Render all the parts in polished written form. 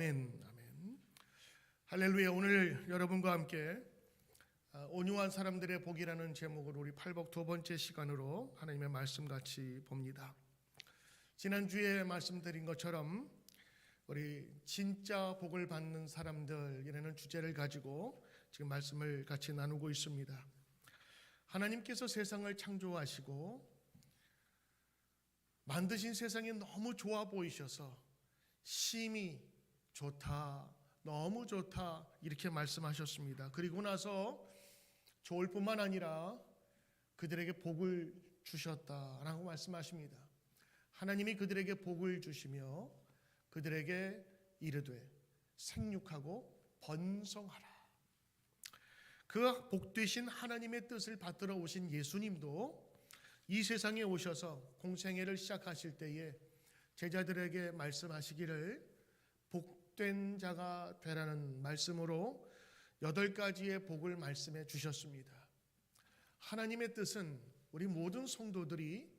아멘. 아멘. 할렐루야. 오늘 여러분과 함께 온유한 사람들의 복이라는 제목으로 우리 팔복 두 번째 시간으로 하나님의 말씀 같이 봅니다. 지난주에 말씀드린 것처럼 우리 진짜 복을 받는 사람들이라는 주제를 가지고 지금 말씀을 같이 나누고 있습니다. 하나님께서 세상을 창조하시고 만드신 세상이 너무 좋아 보이셔서 심히 좋다, 너무 좋다 이렇게 말씀하셨습니다. 그리고 나서 좋을 뿐만 아니라 그들에게 복을 주셨다라고 말씀하십니다. 하나님이 그들에게 복을 주시며 그들에게 이르되 생육하고 번성하라. 그 복되신 하나님의 뜻을 받들어 오신 예수님도 이 세상에 오셔서 공생애를 시작하실 때에 제자들에게 말씀하시기를 복된 자가 되라는 말씀으로 8가지의 복을 말씀해 주셨습니다. 하나님의 뜻은 우리 모든 성도들이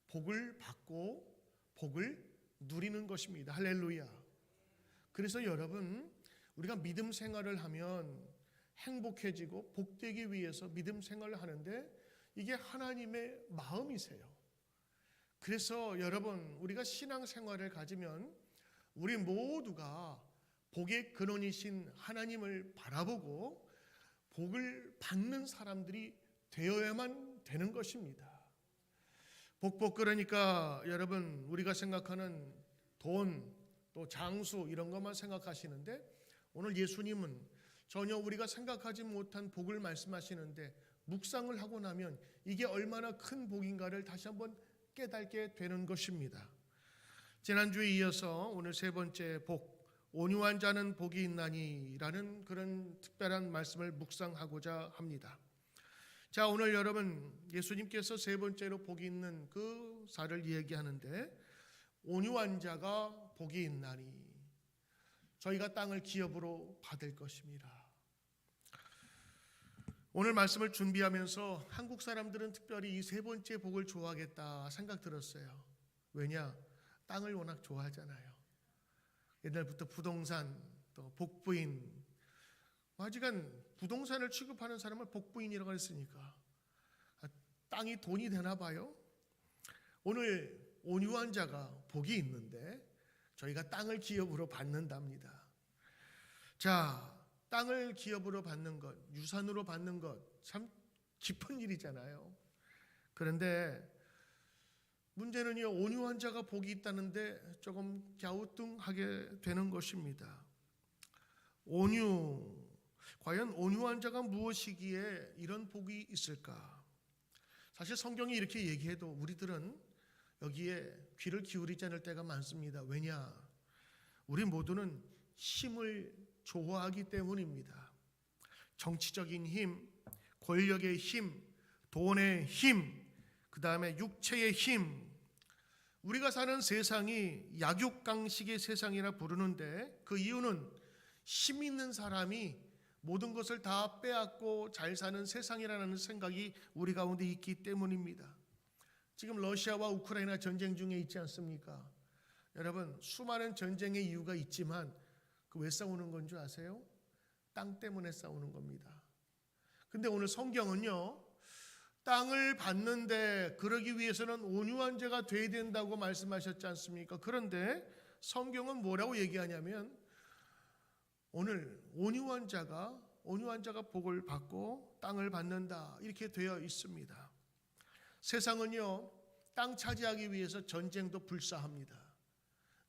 복을 받고 복을 누리는 것입니다. 할렐루야. 그래서 여러분, 우리가 믿음 생활을 하면 행복해지고 복되기 위해서 믿음 생활을 하는데 이게 하나님의 마음이세요. 그래서 여러분, 우리가 신앙생활을 가지면 우리 모두가 복의 근원이신 하나님을 바라보고 복을 받는 사람들이 되어야만 되는 것입니다. 복 그러니까 여러분, 우리가 생각하는 돈, 또 장수 이런 것만 생각하시는데 오늘 예수님은 전혀 우리가 생각하지 못한 복을 말씀하시는데 묵상을 하고 나면 이게 얼마나 큰 복인가를 다시 한번 깨닫게 되는 것입니다. 지난주에 이어서 오늘 세 번째 복, 온유한 자는 복이 있나니라는 그런 특별한 말씀을 묵상하고자 합니다. 자, 오늘 여러분, 예수님께서 세 번째로 복이 있는 그 사를 얘기하는데 온유한 자가 복이 있나니 저희가 땅을 기업으로 받을 것입니다. 오늘 말씀을 준비하면서 한국 사람들은 특별히 이 세 번째 복을 좋아하겠다 생각 들었어요. 왜냐? 땅을 워낙 좋아하잖아요. 옛날부터 부동산, 또 복부인, 하여간 부동산을 취급하는 사람을 복부인이라고 했으니까 땅이 돈이 되나 봐요. 오늘 온유한 자가 복이 있는데 저희가 땅을 기업으로 받는답니다. 자, 땅을 기업으로 받는 것, 유산으로 받는 것 참 기쁜 일이잖아요. 그런데 문제는요, 온유한 자가 복이 있다는데 조금 갸우뚱하게 되는 것입니다. 과연 온유한 자가 무엇이기에 이런 복이 있을까? 사실 성경이 이렇게 얘기해도 우리들은 여기에 귀를 기울이지 않을 때가 많습니다. 왜냐? 우리 모두는 힘을 좋아하기 때문입니다. 정치적인 힘, 권력의 힘, 돈의 힘, 그 다음에 육체의 힘. 우리가 사는 세상이 약육강식의 세상이라 부르는데 그 이유는 힘 있는 사람이 모든 것을 다 빼앗고 잘 사는 세상이라는 생각이 우리 가운데 있기 때문입니다. 지금 러시아와 우크라이나 전쟁 중에 있지 않습니까? 여러분, 수많은 전쟁의 이유가 있지만 그 왜 싸우는 건 줄 아세요? 땅 때문에 싸우는 겁니다. 근데 오늘 성경은요, 땅을 받는데 그러기 위해서는 온유한 자가 돼야 된다고 말씀하셨지 않습니까? 그런데 성경은 뭐라고 얘기하냐면 오늘 온유한 자가 복을 받고 땅을 받는다 이렇게 되어 있습니다. 세상은요, 땅 차지하기 위해서 전쟁도 불사합니다.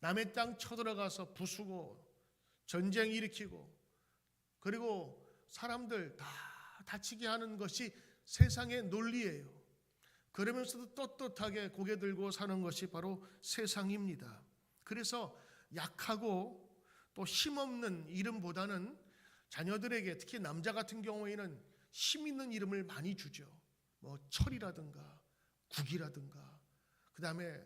남의 땅 쳐들어가서 부수고 전쟁 일으키고 그리고 사람들 다 다치게 하는 것이 세상의 논리예요. 그러면서도 떳떳하게 고개 들고 사는 것이 바로 세상입니다. 그래서 약하고 또 힘없는 이름보다는 자녀들에게 특히 남자 같은 경우에는 힘 있는 이름을 많이 주죠. 뭐 철이라든가 국이라든가 그 다음에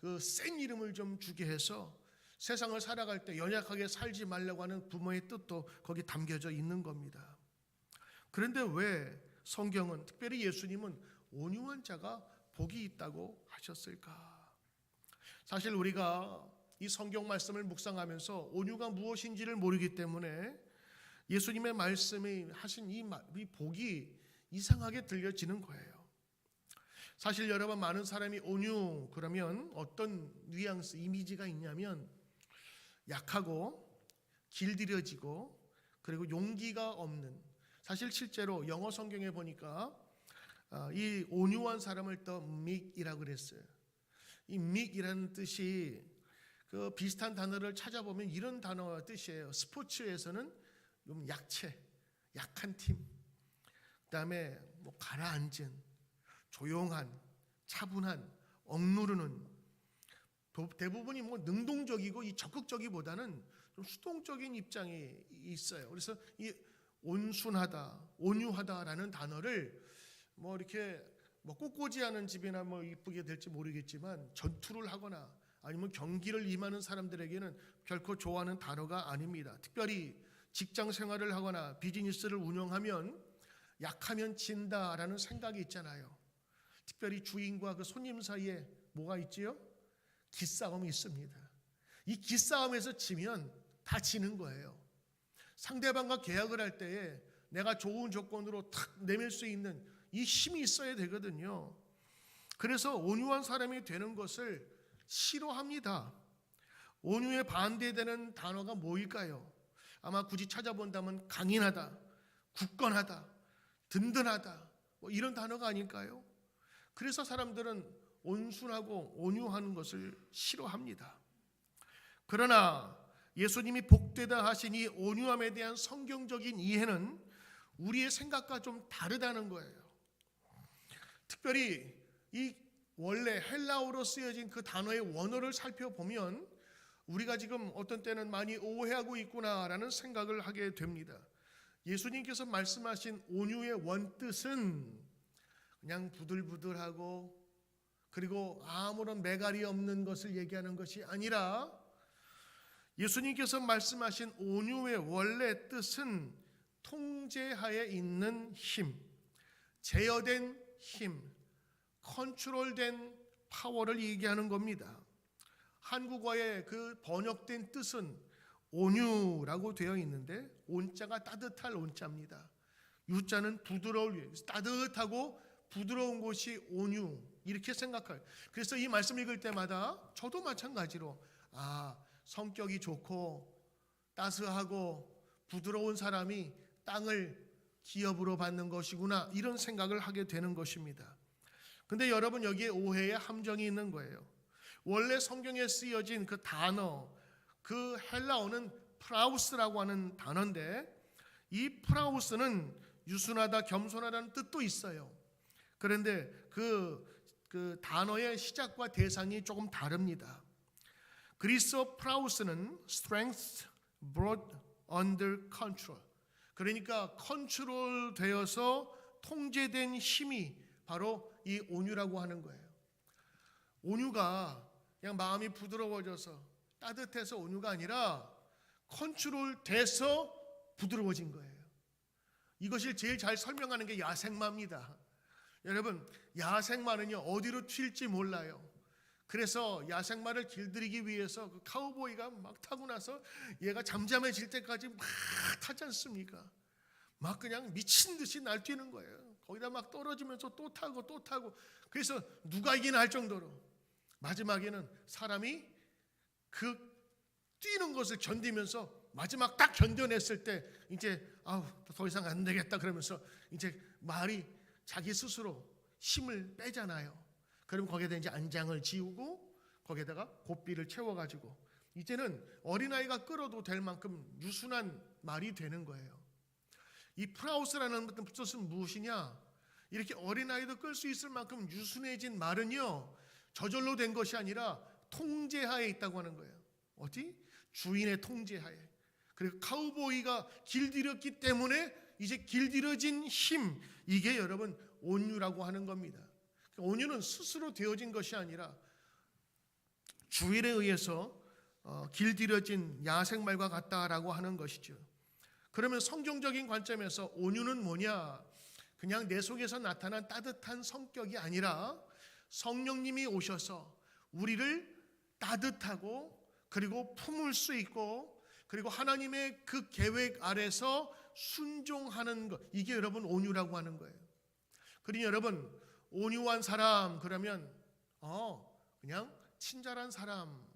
그 센 이름을 좀 주게 해서 세상을 살아갈 때 연약하게 살지 말라고 하는 부모의 뜻도 거기 담겨져 있는 겁니다. 그런데 왜 성경은 특별히 예수님은 온유한 자가 복이 있다고 하셨을까? 사실 우리가 이 성경 말씀을 묵상하면서 온유가 무엇인지를 모르기 때문에 예수님의 말씀이 하신 이 복이 이상하게 들려지는 거예요. 사실 여러분, 많은 사람이 온유 그러면 어떤 뉘앙스, 이미지가 있냐면 약하고 길들여지고 그리고 용기가 없는, 사실 실제로 영어 성경에 보니까 이 온유한 사람을 더 meek이라고 그랬어요. 이 meek이라는 뜻이 그 비슷한 단어를 찾아보면 이런 단어의 뜻이에요. 스포츠에서는 좀 약체, 약한 팀, 그다음에 뭐 가라앉은, 조용한, 차분한, 억누르는, 대부분이 뭐 능동적이고 이 적극적이보다는 좀 수동적인 입장이 있어요. 그래서 이 온순하다, 온유하다라는 단어를 뭐 이렇게 뭐 꽃꽂이하는 집이나 뭐 이쁘게 될지 모르겠지만 전투를 하거나 아니면 경기를 임하는 사람들에게는 결코 좋아하는 단어가 아닙니다. 특별히 직장 생활을 하거나 비즈니스를 운영하면 약하면 진다라는 생각이 있잖아요. 특별히 주인과 그 손님 사이에 뭐가 있지요? 기싸움이 있습니다. 이 기싸움에서 지면 다 지는 거예요. 상대방과 계약을 할 때에 내가 좋은 조건으로 탁 내밀 수 있는 이 힘이 있어야 되거든요. 그래서 온유한 사람이 되는 것을 싫어합니다. 온유에 반대되는 단어가 뭐일까요? 아마 굳이 찾아본다면 강인하다, 굳건하다, 든든하다, 뭐 이런 단어가 아닐까요? 그래서 사람들은 온순하고 온유한 것을 싫어합니다. 그러나 예수님이 복되다 하신 이 온유함에 대한 성경적인 이해는 우리의 생각과 좀 다르다는 거예요. 특별히 이 원래 헬라어로 쓰여진 그 단어의 원어를 살펴보면 우리가 지금 어떤 때는 많이 오해하고 있구나라는 생각을 하게 됩니다. 예수님께서 말씀하신 온유의 원뜻은 그냥 부들부들하고 그리고 아무런 매갈이 없는 것을 얘기하는 것이 아니라, 예수님께서 말씀하신 온유의 원래 뜻은 통제하에 있는 힘, 제어된 힘, 컨트롤된 파워를 얘기하는 겁니다. 한국어의 그 번역된 뜻은 온유라고 되어 있는데 온자가 따뜻할 온자입니다. 유자는 부드러울, 따뜻하고 부드러운 곳이 온유, 이렇게 생각해요. 그래서 이 말씀 읽을 때마다 저도 마찬가지로 성격이 좋고 따스하고 부드러운 사람이 땅을 기업으로 받는 것이구나, 이런 생각을 하게 되는 것입니다. 근데 여러분, 여기에 오해의 함정이 있는 거예요. 원래 성경에 쓰여진 그 단어, 그 헬라어는 프라우스라고 하는 단어인데, 이 프라우스는 유순하다, 겸손하다는 뜻도 있어요. 그런데 그 단어의 시작과 대상이 조금 다릅니다. 그리스어 프라우스는 strength brought under control, 그러니까 컨트롤 되어서 통제된 힘이 바로 이 온유라고 하는 거예요. 온유가 그냥 마음이 부드러워져서 따뜻해서 온유가 아니라 컨트롤 돼서 부드러워진 거예요. 이것을 제일 잘 설명하는 게 야생마입니다. 여러분, 야생마는요 어디로 튈지 몰라요. 그래서 야생마를 길들이기 위해서 그 카우보이가 막 타고 나서 얘가 잠잠해질 때까지 막 타지 않습니까? 막 그냥 미친 듯이 날뛰는 거예요. 거기다 막 떨어지면서 또 타고 또 타고. 그래서 누가 이기나 할 정도로 마지막에는 사람이 그 뛰는 것을 견디면서 마지막 딱 견뎌냈을 때 이제 더 이상 안 되겠다 그러면서 이제 말이 자기 스스로 힘을 빼잖아요. 그럼 거기에다 이제 안장을 지우고 거기에다가 고삐를 채워가지고 이제는 어린아이가 끌어도 될 만큼 유순한 말이 되는 거예요. 이 프라우스라는 뜻은 무엇이냐? 이렇게 어린아이도 끌 수 있을 만큼 유순해진 말은요 저절로 된 것이 아니라 통제하에 있다고 하는 거예요. 어디? 주인의 통제하에. 그리고 카우보이가 길들였기 때문에 이제 길들여진 힘, 이게 여러분 온유라고 하는 겁니다. 온유는 스스로 되어진 것이 아니라 주인에 의해서 길들여진 야생말과 같다라고 하는 것이죠. 그러면 성경적인 관점에서 온유는 뭐냐? 그냥 내 속에서 나타난 따뜻한 성격이 아니라 성령님이 오셔서 우리를 따뜻하고 그리고 품을 수 있고, 그리고 하나님의 그 계획 아래서 순종하는 것, 이게 여러분 온유라고 하는 거예요. 그러니 여러분, 온유한 사람 그러면 그냥 친절한 사람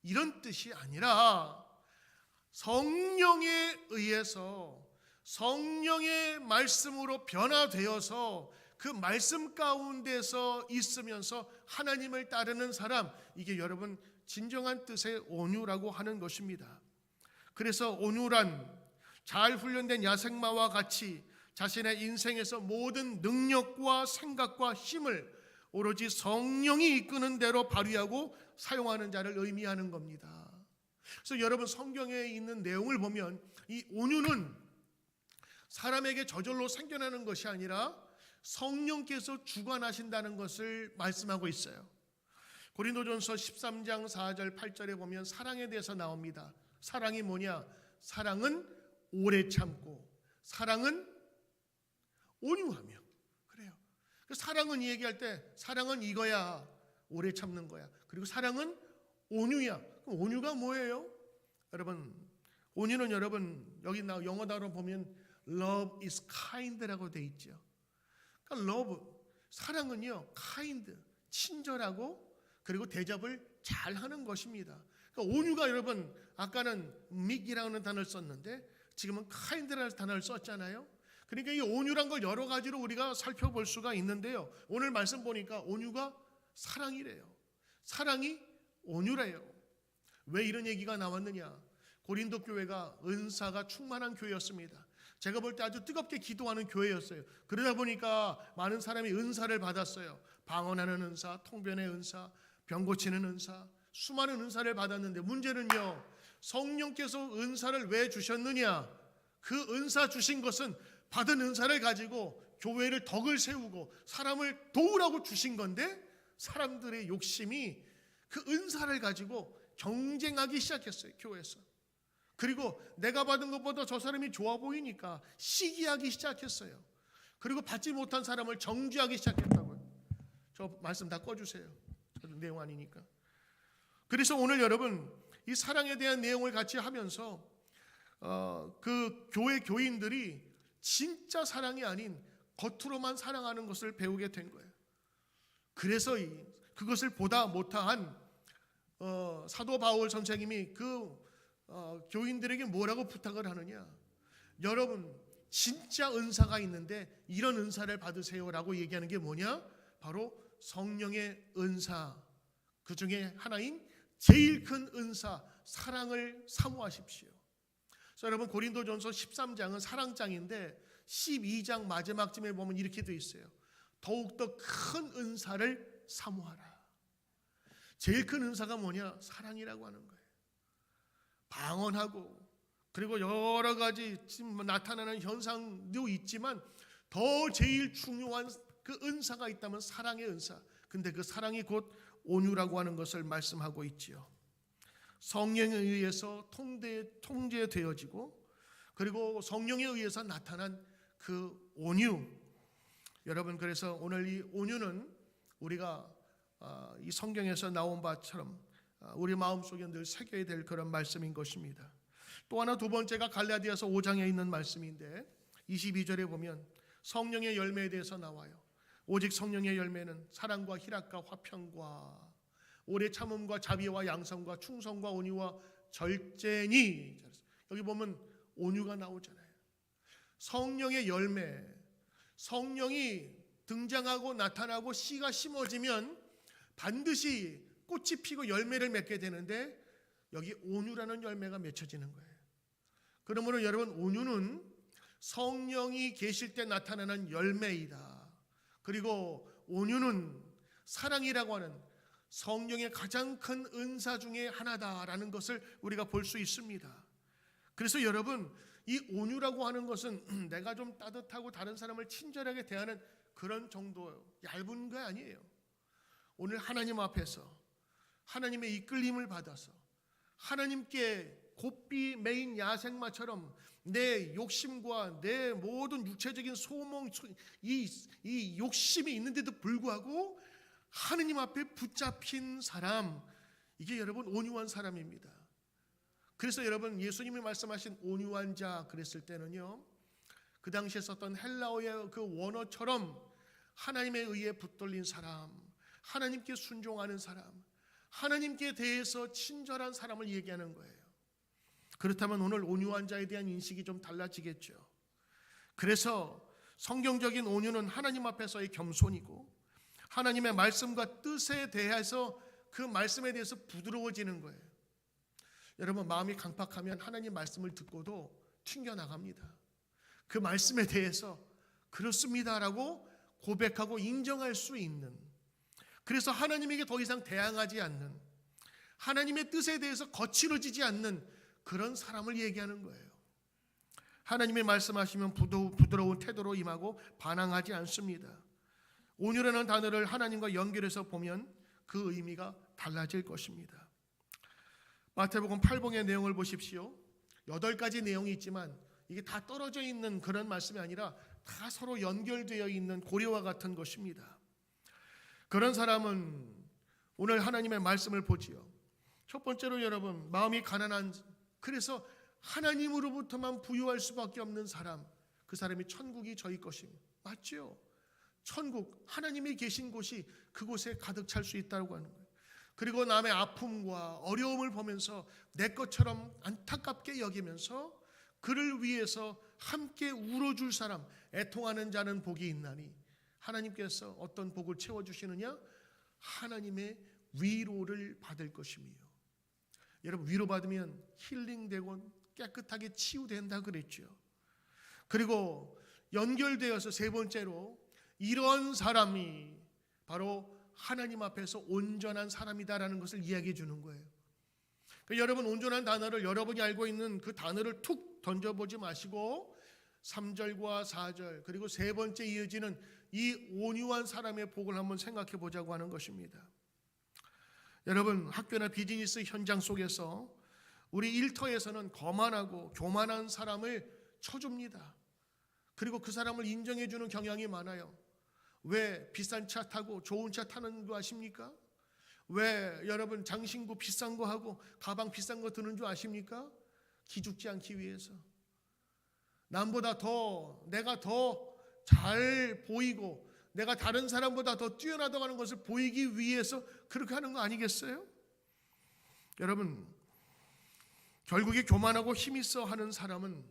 이런 뜻이 아니라 성령에 의해서, 성령의 말씀으로 변화되어서 그 말씀 가운데서 있으면서 하나님을 따르는 사람, 이게 여러분 진정한 뜻의 온유라고 하는 것입니다. 그래서 온유란 잘 훈련된 야생마와 같이 자신의 인생에서 모든 능력과 생각과 힘을 오로지 성령이 이끄는 대로 발휘하고 사용하는 자를 의미하는 겁니다. 그래서 여러분 성경에 있는 내용을 보면 이 온유는 사람에게 저절로 생겨나는 것이 아니라 성령께서 주관하신다는 것을 말씀하고 있어요. 고린도전서 13장 4절 8절에 보면 사랑에 대해서 나옵니다. 사랑이 뭐냐? 사랑은 오래 참고, 사랑은 온유하며. 그래요. 사랑은 얘기할 때 사랑은 이거야, 오래 참는 거야. 그리고 사랑은 온유야. 그럼 온유가 뭐예요? 여러분, 온유는 여러분 여기 영어 단어로 보면 love is kind라고 돼 있죠. 그러니까 love, 사랑은요 kind, 친절하고 그리고 대접을 잘 하는 것입니다. 그러니까 온유가 여러분 아까는 meek이라는 단어를 썼는데 지금은 kind라는 단어를 썼잖아요. 그러니까 이 온유란 걸 여러 가지로 우리가 살펴볼 수가 있는데요. 오늘 말씀 보니까 온유가 사랑이래요. 사랑이 온유래요. 왜 이런 얘기가 나왔느냐? 고린도 교회가 은사가 충만한 교회였습니다. 제가 볼 때 아주 뜨겁게 기도하는 교회였어요. 그러다 보니까 많은 사람이 은사를 받았어요. 방언하는 은사, 통변의 은사, 병 고치는 은사, 수많은 은사를 받았는데 문제는요, 성령께서 은사를 왜 주셨느냐? 그 은사 주신 것은 받은 은사를 가지고 교회를 덕을 세우고 사람을 도우라고 주신 건데 사람들의 욕심이 그 은사를 가지고 경쟁하기 시작했어요, 교회에서. 그리고 내가 받은 것보다 저 사람이 좋아 보이니까 시기하기 시작했어요. 그리고 받지 못한 사람을 정죄하기 시작했다고요. 저 말씀 다 꺼주세요. 저도 내용 아니니까. 그래서 오늘 여러분 이 사랑에 대한 내용을 같이 하면서 그 교회 교인들이 진짜 사랑이 아닌 겉으로만 사랑하는 것을 배우게 된 거예요. 그래서 그것을 보다 못한 사도 바울 선생님이 그 교인들에게 뭐라고 부탁을 하느냐? 여러분 진짜 은사가 있는데 이런 은사를 받으세요라고 얘기하는 게 뭐냐? 바로 성령의 은사, 그 중에 하나인 제일 큰 은사 사랑을 사모하십시오. 그래서 여러분 고린도전서 13장은 사랑장인데 12장 마지막쯤에 보면 이렇게 돼 있어요. 더욱더 큰 은사를 사모하라. 제일 큰 은사가 뭐냐? 사랑이라고 하는 거예요. 방언하고 그리고 여러 가지 지금 나타나는 현상도 있지만 더 제일 중요한 그 은사가 있다면 사랑의 은사. 근데 그 사랑이 곧 온유라고 하는 것을 말씀하고 있지요. 성령에 의해서 통제되어지고 그리고 성령에 의해서 나타난 그 온유. 여러분 그래서 오늘 이 온유는 우리가 이 성경에서 나온 바처럼 우리 마음속에 늘 새겨야 될 그런 말씀인 것입니다. 또 하나 두 번째가 갈라디아서 5장에 있는 말씀인데 22절에 보면 성령의 열매에 대해서 나와요. 오직 성령의 열매는 사랑과 희락과 화평과 오래 참음과 자비와 양성과 충성과 온유와 절제니. 여기 보면 온유가 나오잖아요. 성령의 열매, 성령이 등장하고 나타나고 씨가 심어지면 반드시 꽃이 피고 열매를 맺게 되는데 여기 온유라는 열매가 맺혀지는 거예요. 그러므로 여러분 온유는 성령이 계실 때 나타나는 열매이다. 그리고 온유는 사랑이라고 하는 성령의 가장 큰 은사 중에 하나다라는 것을 우리가 볼 수 있습니다. 그래서 여러분 이 온유라고 하는 것은 내가 좀 따뜻하고 다른 사람을 친절하게 대하는 그런 정도 얇은 거 아니에요. 오늘 하나님 앞에서 하나님의 이끌림을 받아서 하나님께 곱비 메인 야생마처럼 내 욕심과 내 모든 육체적인 소몽, 이 욕심이 있는데도 불구하고 하느님 앞에 붙잡힌 사람, 이게 여러분 온유한 사람입니다. 그래서 여러분 예수님이 말씀하신 온유한 자 그랬을 때는요, 그 당시에 썼던 헬라어의 그 원어처럼 하나님에 의해 붙들린 사람, 하나님께 순종하는 사람, 하나님께 대해서 친절한 사람을 얘기하는 거예요. 그렇다면 오늘 온유한 자에 대한 인식이 좀 달라지겠죠. 그래서 성경적인 온유는 하나님 앞에서의 겸손이고 하나님의 말씀과 뜻에 대해서 그 말씀에 대해서 부드러워지는 거예요. 여러분 마음이 강팍하면 하나님 말씀을 듣고도 튕겨나갑니다. 그 말씀에 대해서 그렇습니다라고 고백하고 인정할 수 있는, 그래서 하나님에게 더 이상 대항하지 않는, 하나님의 뜻에 대해서 거칠어지지 않는 그런 사람을 얘기하는 거예요. 하나님의 말씀하시면 부드러운 태도로 임하고 반항하지 않습니다. 온유라는 단어를 하나님과 연결해서 보면 그 의미가 달라질 것입니다. 마태복음 8복의 내용을 보십시오. 8가지 내용이 있지만 이게 다 떨어져 있는 그런 말씀이 아니라 다 서로 연결되어 있는 고리와 같은 것입니다. 그런 사람은 오늘 하나님의 말씀을 보지요. 첫 번째로 여러분, 마음이 가난한, 그래서 하나님으로부터만 부유할 수밖에 없는 사람, 그 사람이 천국이 저희 것입니다. 맞죠? 천국, 하나님이 계신 곳이 그곳에 가득 찰 수 있다고 하는 거예요. 그리고 남의 아픔과 어려움을 보면서 내 것처럼 안타깝게 여기면서 그를 위해서 함께 울어줄 사람, 애통하는 자는 복이 있나니, 하나님께서 어떤 복을 채워주시느냐? 하나님의 위로를 받을 것이며, 여러분 위로받으면 힐링되고 깨끗하게 치유된다 그랬죠. 그리고 연결되어서 세 번째로 이런 사람이 바로 하나님 앞에서 온전한 사람이다라는 것을 이야기해 주는 거예요. 그러니까 여러분 온전한 단어를, 여러분이 알고 있는 그 단어를 툭 던져보지 마시고 3절과 4절 그리고 세 번째 이어지는 이 온유한 사람의 복을 한번 생각해 보자고 하는 것입니다. 여러분 학교나 비즈니스 현장 속에서 우리 일터에서는 거만하고 교만한 사람을 쳐줍니다. 그리고 그 사람을 인정해 주는 경향이 많아요. 왜 비싼 차 타고 좋은 차 타는 거 아십니까? 왜 여러분 장신구 비싼 거 하고 가방 비싼 거 드는 줄 아십니까? 기죽지 않기 위해서. 남보다 더, 내가 더 잘 보이고 내가 다른 사람보다 더 뛰어나다고 하는 것을 보이기 위해서 그렇게 하는 거 아니겠어요? 여러분 결국에 교만하고 힘있어 하는 사람은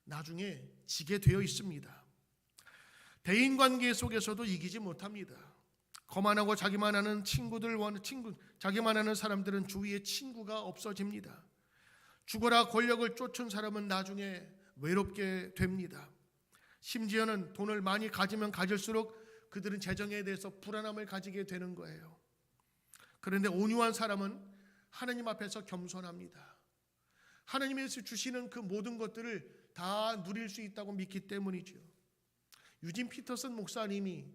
나중에 지게 되어 있습니다. 대인관계 속에서도 이기지 못합니다. 거만하고 자기만 하는 자기만 하는 사람들은 주위에 친구가 없어집니다. 죽어라 권력을 쫓은 사람은 나중에 외롭게 됩니다. 심지어는 돈을 많이 가지면 가질수록 그들은 재정에 대해서 불안함을 가지게 되는 거예요. 그런데 온유한 사람은 하나님 앞에서 겸손합니다. 하나님께서 주시는 그 모든 것들을 다 누릴 수 있다고 믿기 때문이죠. 유진 피터슨 목사님이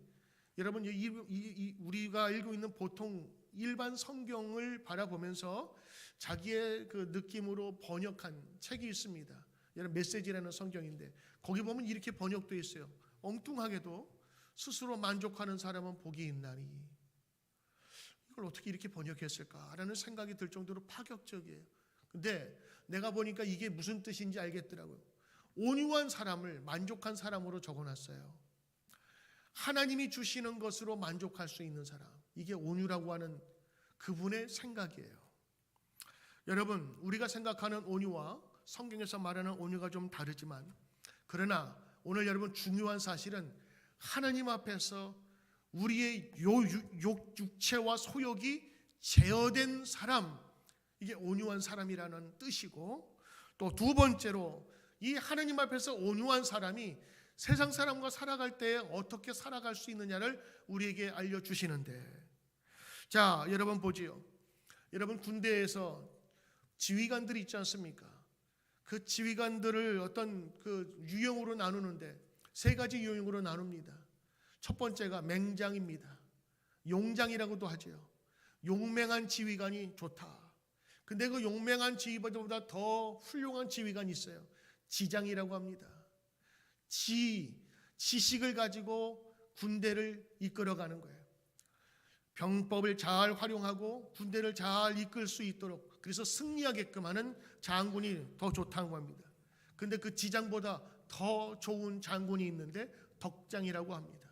여러분 우리가 읽고 있는 보통 일반 성경을 바라보면서 자기의 그 느낌으로 번역한 책이 있습니다. 여러분 메시지라는 성경인데 거기 보면 이렇게 번역되어 있어요. 엉뚱하게도 스스로 만족하는 사람은 복이 있나니. 이걸 어떻게 이렇게 번역했을까라는 생각이 들 정도로 파격적이에요. 근데 내가 보니까 이게 무슨 뜻인지 알겠더라고요. 온유한 사람을 만족한 사람으로 적어놨어요. 하나님이 주시는 것으로 만족할 수 있는 사람, 이게 온유라고 하는 그분의 생각이에요. 여러분 우리가 생각하는 온유와 성경에서 말하는 온유가 좀 다르지만, 그러나 오늘 여러분 중요한 사실은 하나님 앞에서 우리의 육체와 소욕이 제어된 사람, 이게 온유한 사람이라는 뜻이고, 또 두 번째로 이 하나님 앞에서 온유한 사람이 세상 사람과 살아갈 때 어떻게 살아갈 수 있느냐를 우리에게 알려주시는데, 자 여러분 보지요. 여러분 군대에서 지휘관들이 있지 않습니까? 그 지휘관들을 어떤 그 유형으로 나누는데 세 가지 유형으로 나눕니다. 첫 번째가 맹장입니다. 용장이라고도 하죠. 용맹한 지휘관이 좋다. 근데 그 용맹한 지휘관보다 더 훌륭한 지휘관이 있어요. 지장이라고 합니다. 지식을 가지고 군대를 이끌어가는 거예요. 병법을 잘 활용하고 군대를 잘 이끌 수 있도록, 그래서 승리하게끔 하는 장군이 더 좋다고 합니다. 근데 그 지장보다 더 좋은 장군이 있는데 덕장이라고 합니다.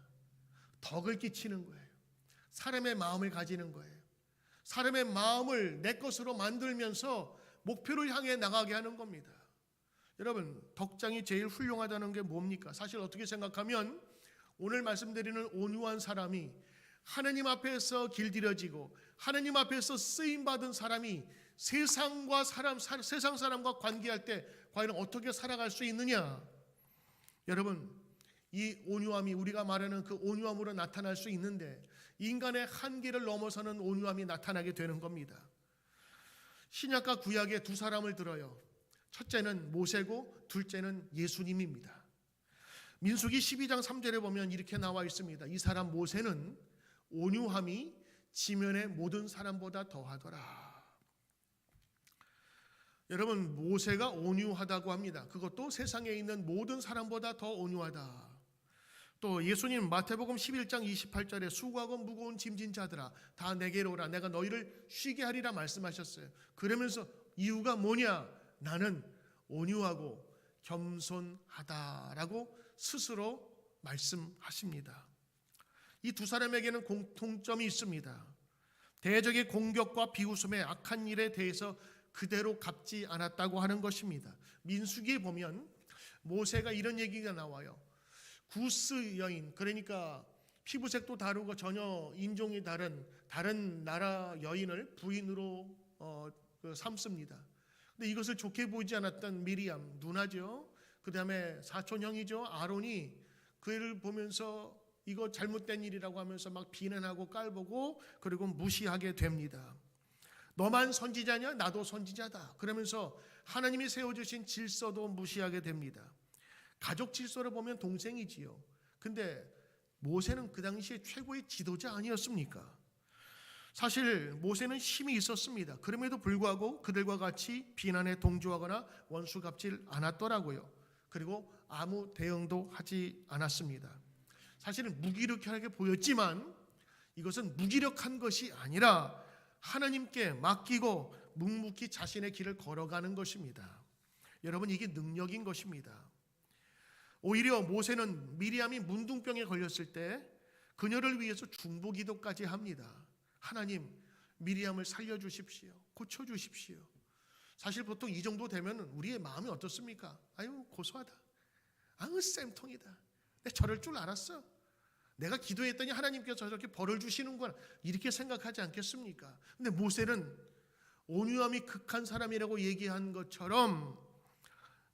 덕을 끼치는 거예요. 사람의 마음을 가지는 거예요. 사람의 마음을 내 것으로 만들면서 목표를 향해 나가게 하는 겁니다. 여러분, 덕장이 제일 훌륭하다는 게 뭡니까? 사실 어떻게 생각하면 오늘 말씀드리는 온유한 사람이 하나님 앞에서 길들여지고 하나님 앞에서 쓰임받은 사람이 세상 사람과 관계할 때 과연 어떻게 살아갈 수 있느냐? 여러분, 이 온유함이 우리가 말하는 그 온유함으로 나타날 수 있는데 인간의 한계를 넘어서는 온유함이 나타나게 되는 겁니다. 신약과 구약의 두 사람을 들어요. 첫째는 모세고 둘째는 예수님입니다. 민수기 12장 3절에 보면 이렇게 나와 있습니다. 이 사람 모세는 온유함이 지면의 모든 사람보다 더하더라. 여러분, 모세가 온유하다고 합니다. 그것도 세상에 있는 모든 사람보다 더 온유하다. 또 예수님 마태복음 11장 28절에 수고하고 무거운 짐진 자들아 다 내게로 오라 내가 너희를 쉬게 하리라 말씀하셨어요. 그러면서 이유가 뭐냐? 나는 온유하고 겸손하다라고 스스로 말씀하십니다. 이 두 사람에게는 공통점이 있습니다. 대적의 공격과 비웃음의 악한 일에 대해서 그대로 갚지 않았다고 하는 것입니다. 민수기에 보면 모세가 이런 얘기가 나와요. 구스 여인, 그러니까 피부색도 다르고 전혀 인종이 다른 나라 여인을 부인으로 삼습니다. 근데 이것을 좋게 보지 않았던 미리암 누나죠. 그 다음에 사촌 형이죠. 아론이 그를 보면서 이거 잘못된 일이라고 하면서 막 비난하고 깔보고 그리고 무시하게 됩니다. 너만 선지자냐? 나도 선지자다. 그러면서 하나님이 세워주신 질서도 무시하게 됩니다. 가족 질서를 보면 동생이지요. 근데 모세는 그 당시에 최고의 지도자 아니었습니까? 사실 모세는 힘이 있었습니다. 그럼에도 불구하고 그들과 같이 비난에 동조하거나 원수갚질 않았더라고요. 그리고 아무 대응도 하지 않았습니다. 사실은 무기력하게 보였지만 이것은 무기력한 것이 아니라 하나님께 맡기고 묵묵히 자신의 길을 걸어가는 것입니다. 여러분, 이게 능력인 것입니다. 오히려 모세는 미리암이 문둥병에 걸렸을 때 그녀를 위해서 중보기도까지 합니다. 하나님, 미리암을 살려주십시오. 고쳐주십시오. 사실 보통 이 정도 되면 우리의 마음이 어떻습니까? 아유, 고소하다. 아유, 쌤통이다. 내가 저럴 줄 알았어. 내가 기도했더니 하나님께서 저렇게 벌을 주시는구나. 이렇게 생각하지 않겠습니까? 근데 모세는 온유함이 극한 사람이라고 얘기한 것처럼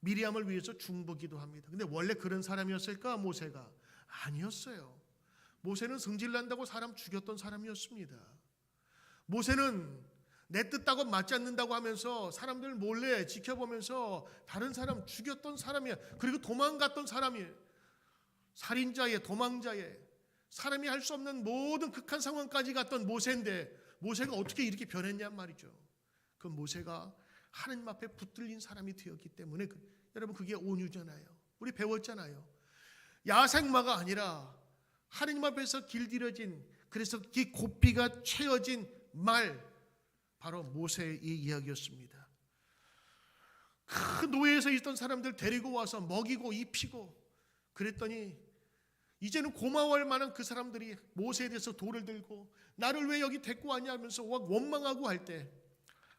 미리암을 위해서 중보기도 합니다. 근데 원래 그런 사람이었을까? 모세가 아니었어요. 모세는 성질난다고 사람 죽였던 사람이었습니다. 모세는 내 뜻하고 맞지 않는다고 하면서 사람들 몰래 지켜보면서 다른 사람 죽였던 사람이야. 그리고 도망갔던 사람이에요. 살인자의, 도망자의, 사람이 할 수 없는 모든 극한 상황까지 갔던 모세인데 모세가 어떻게 이렇게 변했냔 말이죠. 그 모세가 하나님 앞에 붙들린 사람이 되었기 때문에 여러분, 그게 온유잖아요. 우리 배웠잖아요. 야생마가 아니라 하나님 앞에서 길들여진, 그래서 이 고삐가 채워진 말, 바로 모세의 이 이야기였습니다. 큰 노예에서 있던 사람들 데리고 와서 먹이고 입히고 그랬더니 이제는 고마워할 만한 그 사람들이 모세에 대해서 돌을 들고 나를 왜 여기 데리고 왔냐 하면서 원망하고 할 때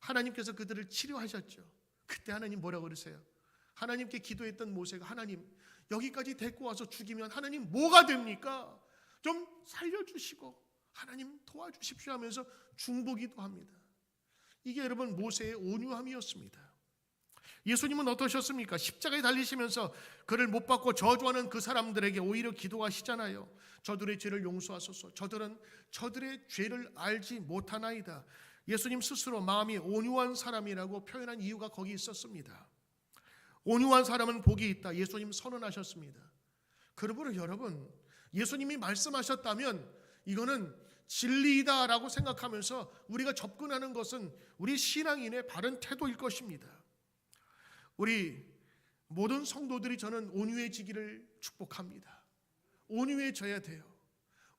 하나님께서 그들을 치료하셨죠. 그때 하나님 뭐라고 그러세요? 하나님께 기도했던 모세가 하나님, 여기까지 데리고 와서 죽이면 하나님 뭐가 됩니까? 좀 살려주시고 하나님 도와주십시오 하면서 중보기도 합니다. 이게 여러분 모세의 온유함이었습니다. 예수님은 어떠셨습니까? 십자가에 달리시면서 그를 못 받고 저주하는 그 사람들에게 오히려 기도하시잖아요. 저들의 죄를 용서하소서. 저들은 저들의 죄를 알지 못하나이다. 예수님 스스로 마음이 온유한 사람이라고 표현한 이유가 거기 있었습니다. 온유한 사람은 복이 있다. 예수님 선언하셨습니다. 그러므로 여러분, 예수님이 말씀하셨다면 이거는 진리이다라고 생각하면서 우리가 접근하는 것은 우리 신앙인의 바른 태도일 것입니다. 우리 모든 성도들이 저는 온유해지기를 축복합니다. 온유해져야 돼요.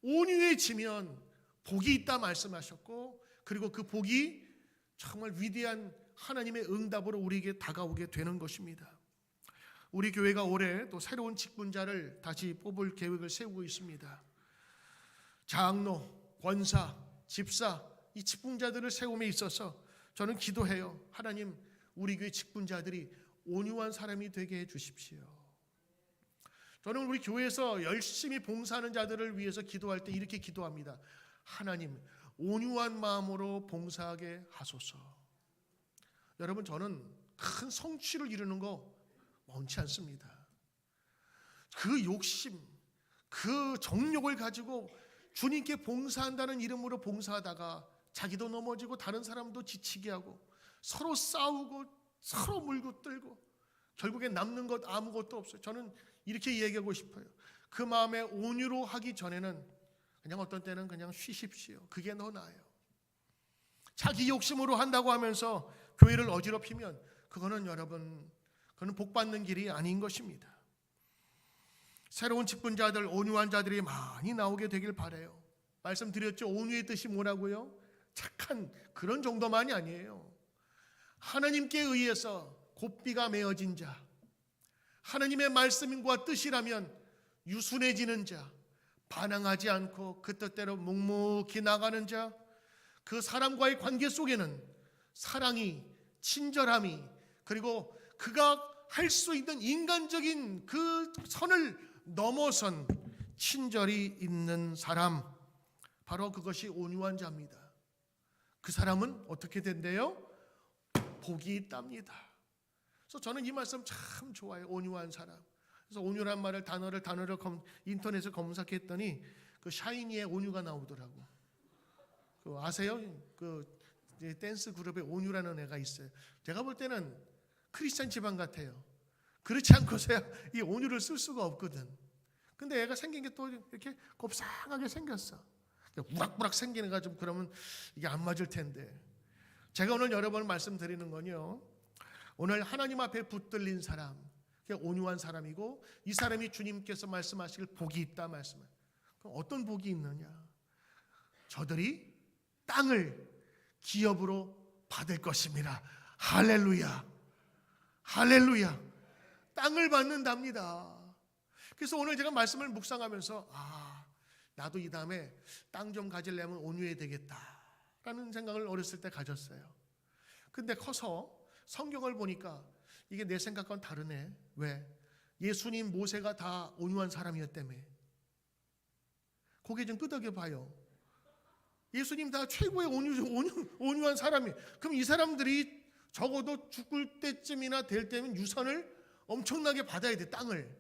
온유해지면 복이 있다 말씀하셨고, 그리고 그 복이 정말 위대한 하나님의 응답으로 우리에게 다가오게 되는 것입니다. 우리 교회가 올해 또 새로운 직분자를 다시 뽑을 계획을 세우고 있습니다. 장로, 권사, 집사, 이 직분자들을 세움에 있어서 저는 기도해요. 하나님, 우리 교회 직분자들이 온유한 사람이 되게 해주십시오. 저는 우리 교회에서 열심히 봉사하는 자들을 위해서 기도할 때 이렇게 기도합니다. 하나님, 온유한 마음으로 봉사하게 하소서. 여러분, 저는 큰 성취를 이루는 거 원치 않습니다. 그 욕심, 그 정욕을 가지고 주님께 봉사한다는 이름으로 봉사하다가 자기도 넘어지고 다른 사람도 지치게 하고 서로 싸우고 서로 물고 뜯고 결국에 남는 것 아무것도 없어요. 저는 이렇게 얘기하고 싶어요. 그 마음에 온유로 하기 전에는 그냥 어떤 때는 그냥 쉬십시오. 그게 더 나아요. 자기 욕심으로 한다고 하면서 교회를 어지럽히면 그거는 여러분, 그건 복받는 길이 아닌 것입니다. 새로운 직분자들, 온유한 자들이 많이 나오게 되길 바라요. 말씀드렸죠. 온유의 뜻이 뭐라고요? 착한 그런 정도만이 아니에요. 하나님께 의해서 곱비가 메어진 자, 하나님의 말씀과 뜻이라면 유순해지는 자, 반항하지 않고 그 뜻대로 묵묵히 나가는 자, 그 사람과의 관계 속에는 사랑이, 친절함이, 그리고 그가 할 수 있는 인간적인 그 선을 넘어선 친절이 있는 사람, 바로 그것이 온유한 자입니다. 그 사람은 어떻게 된대요? 복이 있답니다. 그래서 저는 이 말씀 참 좋아요. 온유한 사람. 그래서 온유란 말을 단어를 인터넷에 검색했더니 그 샤이니의 온유가 나오더라고. 그 아세요? 그 댄스 그룹에 온유라는 애가 있어요. 제가 볼 때는 크리스찬 집안 같아요. 그렇지 않고서야 이 온유를 쓸 수가 없거든. 근데 애가 생긴 게 또 이렇게 곱상하게 생겼어. 우락부락 생기는 거 좀 그러면 이게 안 맞을 텐데. 제가 오늘 여러 번 말씀드리는 건요, 오늘 하나님 앞에 붙들린 사람, 온유한 사람이고, 이 사람이 주님께서 말씀하실 복이 있다 말씀을. 그럼 어떤 복이 있느냐? 저들이 땅을 기업으로 받을 것입니다. 할렐루야, 할렐루야. 땅을 받는답니다. 그래서 오늘 제가 말씀을 묵상하면서 나도 이 다음에 땅 좀 가지려면 온유해야 되겠다라는 생각을 어렸을 때 가졌어요. 근데 커서 성경을 보니까 이게 내 생각과는 다르네. 왜? 예수님, 모세가 다 온유한 사람이었다며. 고개 좀 끄덕여 봐요. 예수님 다 최고의 온유한 사람이. 그럼 이 사람들이 적어도 죽을 때쯤이나 될 때면 유산을 엄청나게 받아야 돼, 땅을.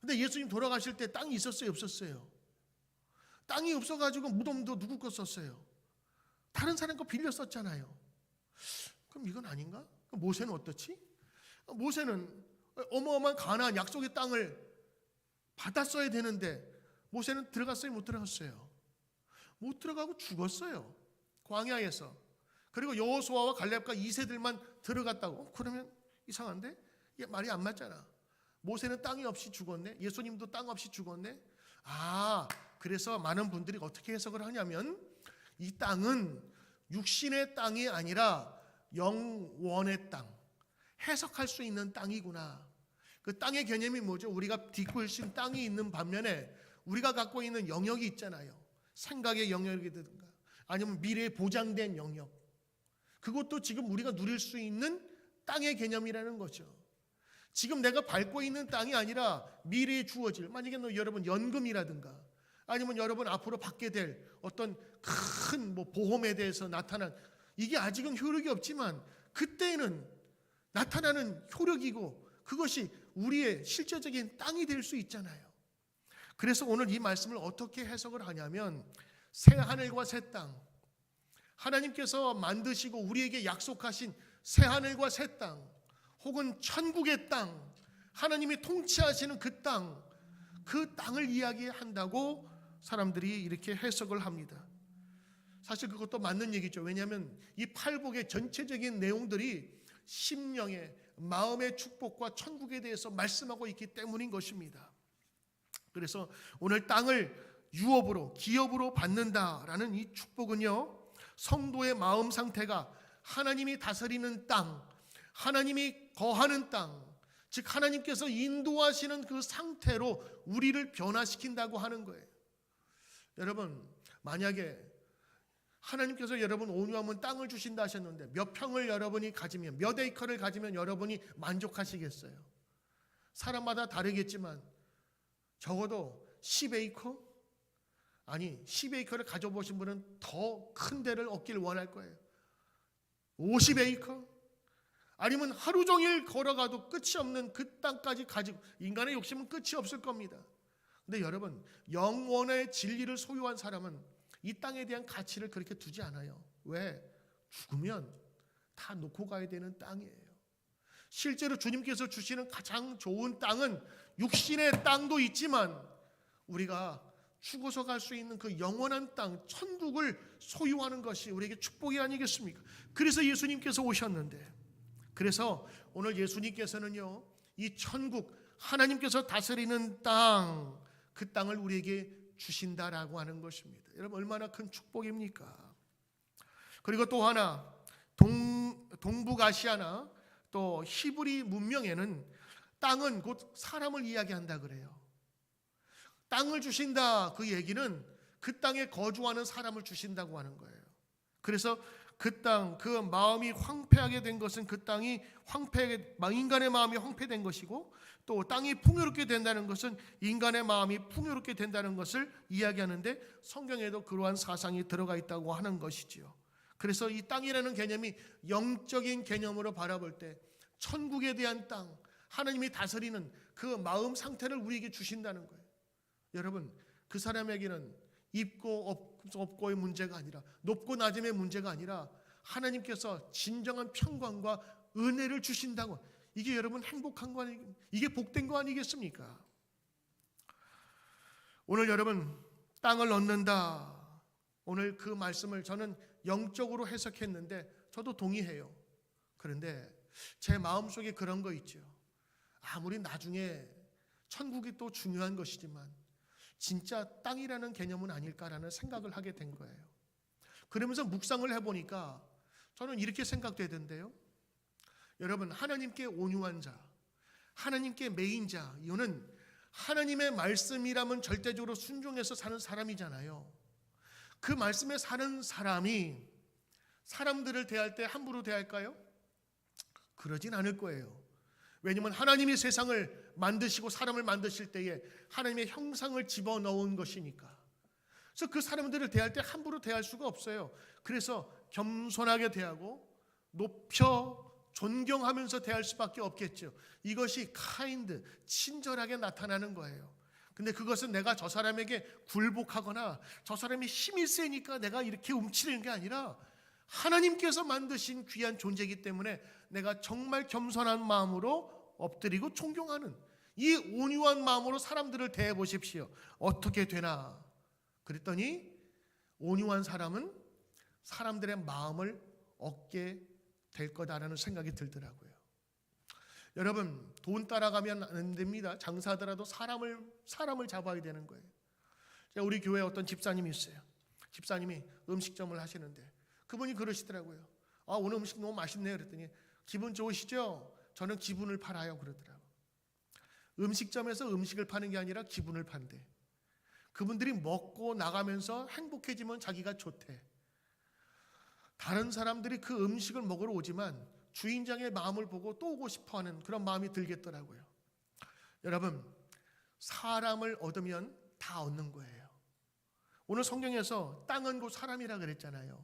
근데 예수님 돌아가실 때 땅이 있었어요, 없었어요? 땅이 없어가지고 무덤도 누구 거 썼어요? 다른 사람 거 빌려 썼잖아요. 그럼 이건 아닌가? 그럼 모세는 어떻지? 모세는 어마어마한 가나안 약속의 땅을 받았어야 되는데 모세는 들어갔어요, 못 들어갔어요? 못 들어가고 죽었어요, 광야에서. 그리고 여호수아와 갈렙과 2세들만 들어갔다고? 그러면 이상한데? 이게 말이 안 맞잖아. 모세는 땅이 없이 죽었네. 예수님도 땅 없이 죽었네. 그래서 많은 분들이 어떻게 해석을 하냐면 이 땅은 육신의 땅이 아니라 영원의 땅, 해석할 수 있는 땅이구나. 그 땅의 개념이 뭐죠? 우리가 딛고 있는 땅이 있는 반면에 우리가 갖고 있는 영역이 있잖아요. 생각의 영역이든가 아니면 미래에 보장된 영역, 그것도 지금 우리가 누릴 수 있는 땅의 개념이라는 거죠. 지금 내가 밟고 있는 땅이 아니라 미래에 주어질, 만약에 여러분 연금이라든가 아니면 여러분 앞으로 받게 될 어떤 큰 보험에 대해서 나타난, 이게 아직은 효력이 없지만 그때는 나타나는 효력이고 그것이 우리의 실제적인 땅이 될 수 있잖아요. 그래서 오늘 이 말씀을 어떻게 해석을 하냐면, 새 하늘과 새 땅, 하나님께서 만드시고 우리에게 약속하신 새 하늘과 새 땅, 혹은 천국의 땅, 하나님이 통치하시는 그 땅, 그 땅을 이야기한다고 사람들이 이렇게 해석을 합니다. 사실 그것도 맞는 얘기죠. 왜냐하면 이 팔복의 전체적인 내용들이 심령의, 마음의 축복과 천국에 대해서 말씀하고 있기 때문인 것입니다. 그래서 오늘 땅을 유업으로 기업으로 받는다라는 이 축복은요, 성도의 마음 상태가 하나님이 다스리는 땅, 하나님이 거하는 땅, 즉 하나님께서 인도하시는 그 상태로 우리를 변화시킨다고 하는 거예요. 여러분, 만약에 하나님께서 여러분 온유하면 땅을 주신다 하셨는데 몇 평을 여러분이 가지면, 몇 에이커를 가지면 여러분이 만족하시겠어요? 사람마다 다르겠지만 적어도 10에이커? 아니, 10에이커를 가져보신 분은 더 큰 데를 얻기를 원할 거예요. 50에이커? 아니면 하루 종일 걸어가도 끝이 없는 그 땅까지 가지고, 인간의 욕심은 끝이 없을 겁니다. 근데 여러분, 영원의 진리를 소유한 사람은 이 땅에 대한 가치를 그렇게 두지 않아요. 왜? 죽으면 다 놓고 가야 되는 땅이에요. 실제로 주님께서 주시는 가장 좋은 땅은 육신의 땅도 있지만 우리가 죽어서 갈 수 있는 그 영원한 땅, 천국을 소유하는 것이 우리에게 축복이 아니겠습니까? 그래서 예수님께서 오셨는데, 그래서 오늘 예수님께서는요, 이 천국, 하나님께서 다스리는 땅, 그 땅을 우리에게 주신다라고 하는 것입니다. 여러분, 얼마나 큰 축복입니까? 그리고 또 하나, 동북아시아나 또 히브리 문명에는 땅은 곧 사람을 이야기한다 그래요. 땅을 주신다, 그 얘기는 그 땅에 거주하는 사람을 주신다고 하는 거예요. 그래서 그 땅, 그 마음이 황폐하게 된 것은 그 땅이 인간의 마음이 황폐된 것이고, 또 땅이 풍요롭게 된다는 것은 인간의 마음이 풍요롭게 된다는 것을 이야기하는데, 성경에도 그러한 사상이 들어가 있다고 하는 것이지요. 그래서 이 땅이라는 개념이 영적인 개념으로 바라볼 때 천국에 대한 땅, 하나님이 다스리는 그 마음 상태를 우리에게 주신다는 거예요. 여러분, 그 사람에게는 있고 없고의 문제가 아니라, 높고 낮음의 문제가 아니라 하나님께서 진정한 평강과 은혜를 주신다고. 이게 여러분 행복한 거 아니, 이게 복된 거 아니겠습니까? 오늘 여러분, 땅을 얻는다, 오늘 그 말씀을 저는 영적으로 해석했는데 저도 동의해요. 그런데 제 마음속에 그런 거 있죠. 아무리 나중에 천국이 또 중요한 것이지만 진짜 땅이라는 개념은 아닐까라는 생각을 하게 된 거예요. 그러면서 묵상을 해보니까 저는 이렇게 생각되던데요. 여러분, 하나님께 온유한 자, 하나님께 매인 자, 이거는 하나님의 말씀이라면 절대적으로 순종해서 사는 사람이잖아요. 그 말씀에 사는 사람이 사람들을 대할 때 함부로 대할까요? 그러진 않을 거예요. 왜냐하면 하나님이 세상을 만드시고 사람을 만드실 때에 하나님의 형상을 집어넣은 것이니까. 그래서 그 사람들을 대할 때 함부로 대할 수가 없어요. 그래서 겸손하게 대하고 높여 존경하면서 대할 수밖에 없겠죠. 이것이 카인드, 친절하게 나타나는 거예요. 근데 그것은 내가 저 사람에게 굴복하거나 저 사람이 힘이 세니까 내가 이렇게 움츠리는 게 아니라 하나님께서 만드신 귀한 존재이기 때문에 내가 정말 겸손한 마음으로 엎드리고 존경하는 이 온유한 마음으로 사람들을 대해 보십시오. 어떻게 되나? 그랬더니 온유한 사람은 사람들의 마음을 얻게 될 거다라는 생각이 들더라고요. 여러분, 돈 따라가면 안 됩니다. 장사하더라도 사람을 잡아야 되는 거예요. 우리 교회에 어떤 집사님이 있어요. 집사님이 음식점을 하시는데 그분이 그러시더라고요. 아, 오늘 음식 너무 맛있네요. 그랬더니 기분 좋으시죠? 저는 기분을 팔아요. 그러더라고요. 음식점에서 음식을 파는 게 아니라 기분을 판대. 그분들이 먹고 나가면서 행복해지면 자기가 좋대. 다른 사람들이 그 음식을 먹으러 오지만 주인장의 마음을 보고 또 오고 싶어하는 그런 마음이 들겠더라고요. 여러분, 사람을 얻으면 다 얻는 거예요. 오늘 성경에서 땅은 곧 사람이라 그랬잖아요.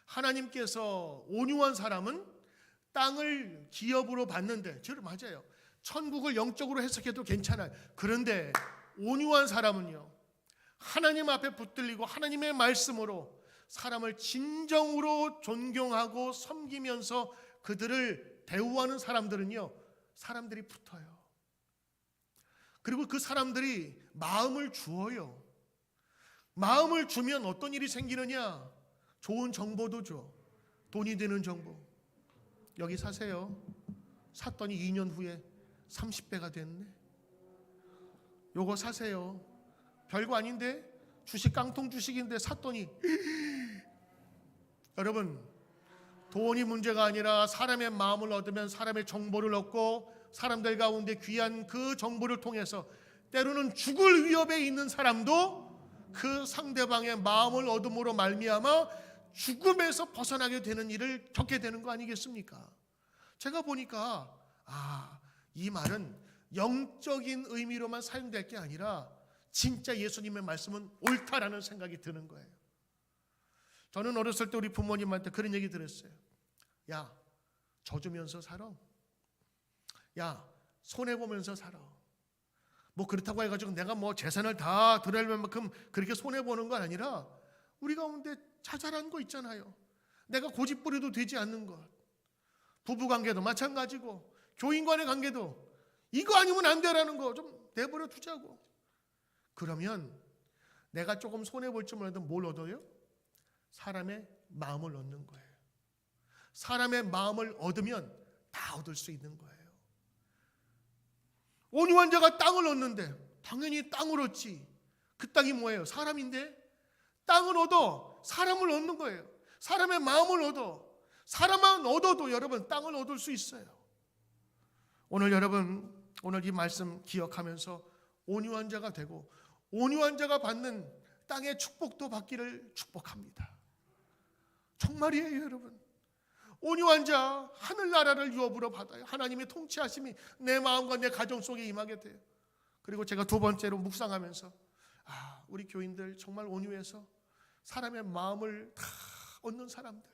하나님께서 온유한 사람은 땅을 기업으로 받는데, 맞아요. 천국을 영적으로 해석해도 괜찮아요. 그런데 온유한 사람은요, 하나님 앞에 붙들리고 하나님의 말씀으로 사람을 진정으로 존경하고 섬기면서 그들을 대우하는 사람들은요, 사람들이 붙어요. 그리고 그 사람들이 마음을 주어요. 마음을 주면 어떤 일이 생기느냐? 좋은 정보도 줘. 돈이 되는 정보. 여기 사세요. 샀더니 2년 후에 30배가 됐네. 요거 사세요. 별거 아닌데 주식 깡통 주식인데 샀더니 여러분, 돈이 문제가 아니라 사람의 마음을 얻으면 사람의 정보를 얻고 사람들 가운데 귀한 그 정보를 통해서 때로는 죽을 위협에 있는 사람도 그 상대방의 마음을 얻음으로 말미암아 죽음에서 벗어나게 되는 일을 겪게 되는 거 아니겠습니까? 제가 보니까 이 말은 영적인 의미로만 사용될 게 아니라 진짜 예수님의 말씀은 옳다라는 생각이 드는 거예요. 저는 어렸을 때 우리 부모님한테 그런 얘기 들었어요. 야, 져주면서 살아. 야, 손해보면서 살아. 뭐 그렇다고 해가지고 내가 뭐 재산을 다 드릴 만큼 그렇게 손해보는 건 아니라 우리 가운데 자잘한 거 있잖아요. 내가 고집부려도 되지 않는 것. 부부관계도 마찬가지고 교인 간의 관계도 이거 아니면 안 되라는 거 좀 내버려 두자고. 그러면 내가 조금 손해볼 줄 몰라도 뭘 얻어요? 사람의 마음을 얻는 거예요. 사람의 마음을 얻으면 다 얻을 수 있는 거예요. 온유한 자가 땅을 얻는데 당연히 땅을 얻지. 그 땅이 뭐예요? 사람인데 땅을 얻어 사람을 얻는 거예요. 사람의 마음을 얻어. 사람만 얻어도 여러분 땅을 얻을 수 있어요. 오늘 여러분 오늘 이 말씀 기억하면서 온유한 자가 되고 온유한 자가 받는 땅의 축복도 받기를 축복합니다. 정말이에요 여러분. 온유한 자 하늘나라를 유업으로 받아요. 하나님의 통치하심이 내 마음과 내 가정 속에 임하게 돼요. 그리고 제가 두 번째로 묵상하면서 우리 교인들 정말 온유해서 사람의 마음을 다 얻는 사람들.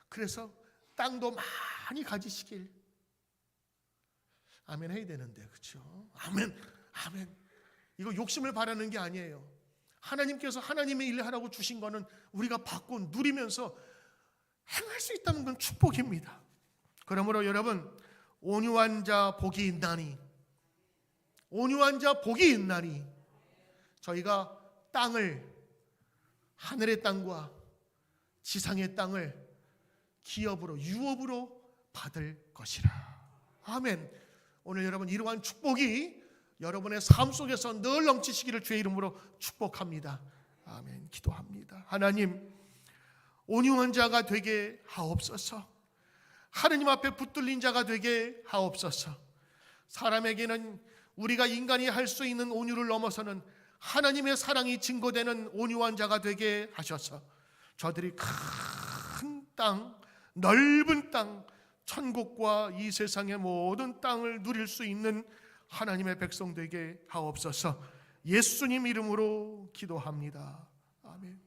그래서 땅도 많이 가지시길 아멘 해야 되는데 그렇죠? 아멘. 이거 욕심을 바라는 게 아니에요. 하나님께서 하나님의 일을 하라고 주신 거는 우리가 받고 누리면서 행할 수 있다는 건 축복입니다. 그러므로 여러분 온유한 자 복이 있나니 온유한 자 복이 있나니 저희가 땅을 하늘의 땅과 지상의 땅을 기업으로 유업으로 받을 것이라. 아멘. 오늘 여러분 이러한 축복이 여러분의 삶 속에서 늘 넘치시기를 주의 이름으로 축복합니다. 아멘. 기도합니다. 하나님 온유한 자가 되게 하옵소서. 하느님 앞에 붙들린 자가 되게 하옵소서. 사람에게는 우리가 인간이 할 수 있는 온유를 넘어서는 하나님의 사랑이 증거되는 온유한 자가 되게 하셔서 저들이 큰 땅, 넓은 땅, 천국과 이 세상의 모든 땅을 누릴 수 있는 하나님의 백성 되게 하옵소서. 예수님 이름으로 기도합니다. 아멘.